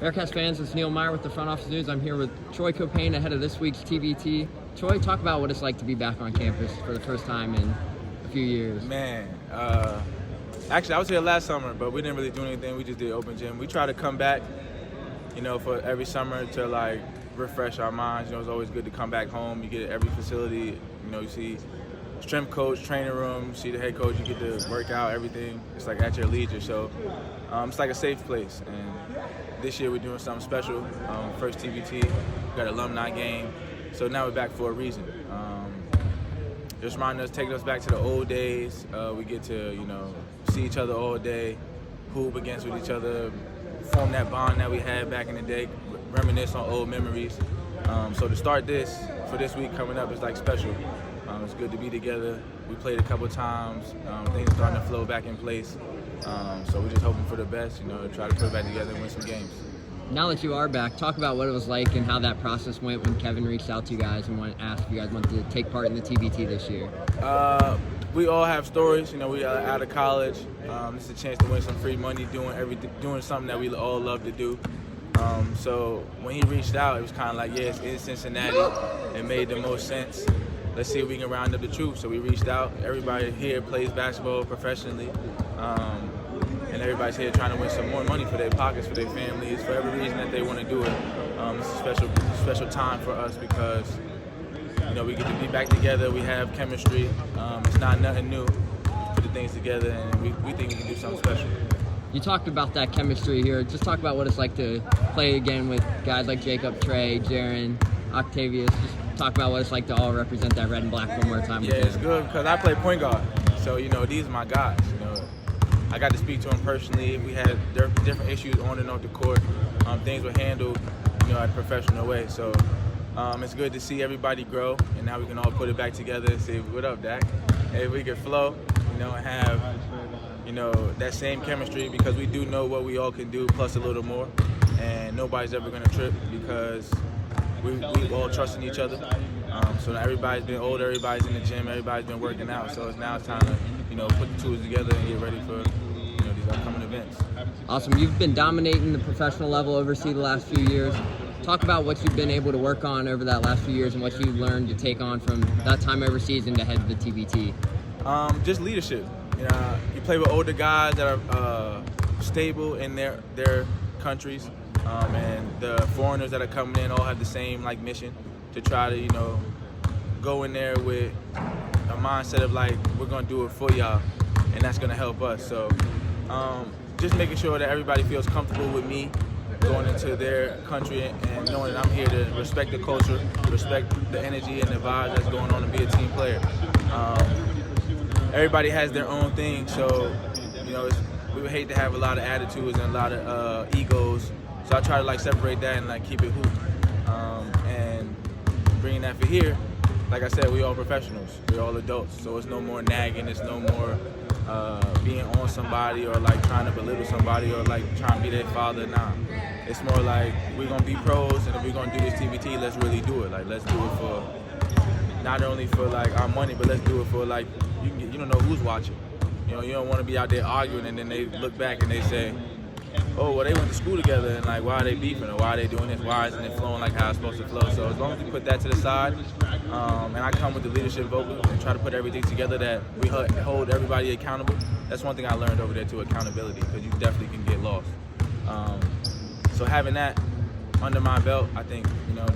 Bearcats fans, it's Neil Meyer with the Front Office News. I'm here with Troy Caupain ahead of this week's TBT. Troy, talk about what it's like to be back on campus for the first time in a few years. Man, actually I was here last summer, but we didn't really do anything. We just did open gym. We try to come back, for every summer to refresh our minds. It's always good to come back home. You get every facility, you see strength coach, training room, you see the head coach, you get to work out, everything. It's like at your leisure. So it's like a safe place. And this year we're doing something special. First TBT, we got an alumni game. So now we're back for a reason. Just reminding us, taking us back to the old days. We get to, see each other all day, hoop against with each other, form that bond that we had back in the day, reminisce on old memories. So to start this, for this week coming up, is special. It's good to be together. We played a couple times. Things starting to flow back in place. So we're just hoping for the best, to try to put it back together and win some games. Now that you are back, talk about what it was like and how that process went when Kevin reached out to you guys and asked if you guys wanted to take part in the TBT this year. We all have stories. We are out of college. This is a chance to win some free money doing something that we all love to do. So when he reached out, it was kind of like, yeah, it's in Cincinnati. It made the most sense. Let's see if we can round up the truth. So we reached out. Everybody here plays basketball professionally. And everybody's here trying to win some more money for their pockets, for their families, for every reason that they want to do it. It's a special time for us because, we get to be back together. We have chemistry. It's not nothing new. Put the things together, and we think we can do something special. You talked about that chemistry here. Just talk about what it's like to play again with guys like Jacob, Trey, Jaron, Octavius. Just talk about what it's like to all represent that red and black one more time. Yeah, it's good because I play point guard. So, these are my guys. I got to speak to them personally. We had different issues on and off the court. Things were handled, at a professional way. So it's good to see everybody grow, and now we can all put it back together and say, what up, Dak? Hey, we can flow, and have, that same chemistry because we do know what we all can do, plus a little more. And nobody's ever going to trip because we all trust in each other. So now everybody's been older, everybody's in the gym, everybody's been working out. So now it's time to, put the tools together and get ready for, these upcoming events. Awesome. You've been dominating the professional level overseas the last few years. Talk about what you've been able to work on over that last few years and what you've learned to take on from that time overseas and to head to the TBT. Just leadership. You play with older guys that are stable in their countries, and the foreigners that are coming in all have the same mission to try to go in there with a mindset of we're gonna do it for y'all, and that's gonna help us. So just making sure that everybody feels comfortable with me going into their country and knowing that I'm here to respect the culture, respect the energy and the vibe that's going on, and be a team player. Everybody has their own thing, so we would hate to have a lot of attitudes and a lot of egos. So I try to separate that and keep it hoop. And bringing that for here, like I said, we all professionals, we all adults. So it's no more nagging, it's no more being on somebody or trying to belittle somebody or trying to be their father. Nah, it's more we're gonna be pros, and if we're gonna do this TBT, let's really do it. Let's do it for not only for our money, but let's do it for you don't know who's watching. You don't want to be out there arguing and then they look back and they say, oh, well, they went to school together and why are they beefing or why are they doing this? Why isn't it flowing how it's supposed to flow? So as long as we put that to the side, and I come with the leadership vocal and try to put everything together that we hold everybody accountable. That's one thing I learned over there too, accountability, because you definitely can get lost. So having that under my belt, I think,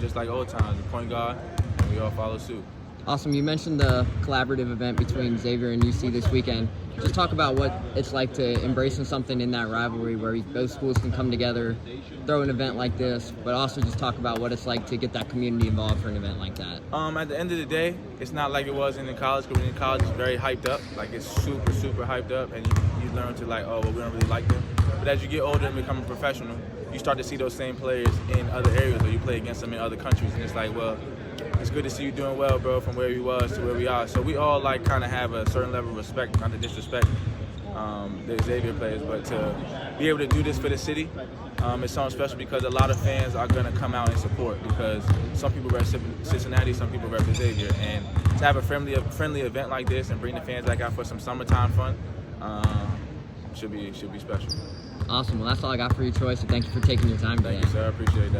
just like old times, the point guard, and we all follow suit. Awesome. You mentioned the collaborative event between Xavier and UC this weekend. Just talk about what it's like to embracing something in that rivalry where both schools can come together, throw an event like this, but also just talk about what it's like to get that community involved for an event like that. At the end of the day, it's not like it was in the college, because in college it's very hyped up. It's super, super hyped up, and you learn to oh, well, we don't really like them. But as you get older and become a professional, you start to see those same players in other areas, or you play against them in other countries, and it's well, it's good to see you doing well, bro, from where you was to where we are. So we all kind of have a certain level of respect, not to disrespect the Xavier players, but to be able to do this for the city, it's something special because a lot of fans are going to come out and support, because some people rep Cincinnati, some people rep Xavier, and to have a friendly event like this and bring the fans back out for some summertime fun should be special. Awesome. Well, that's all I got for you, Troy. So thank you for taking your time today. Thank you, sir. I appreciate that.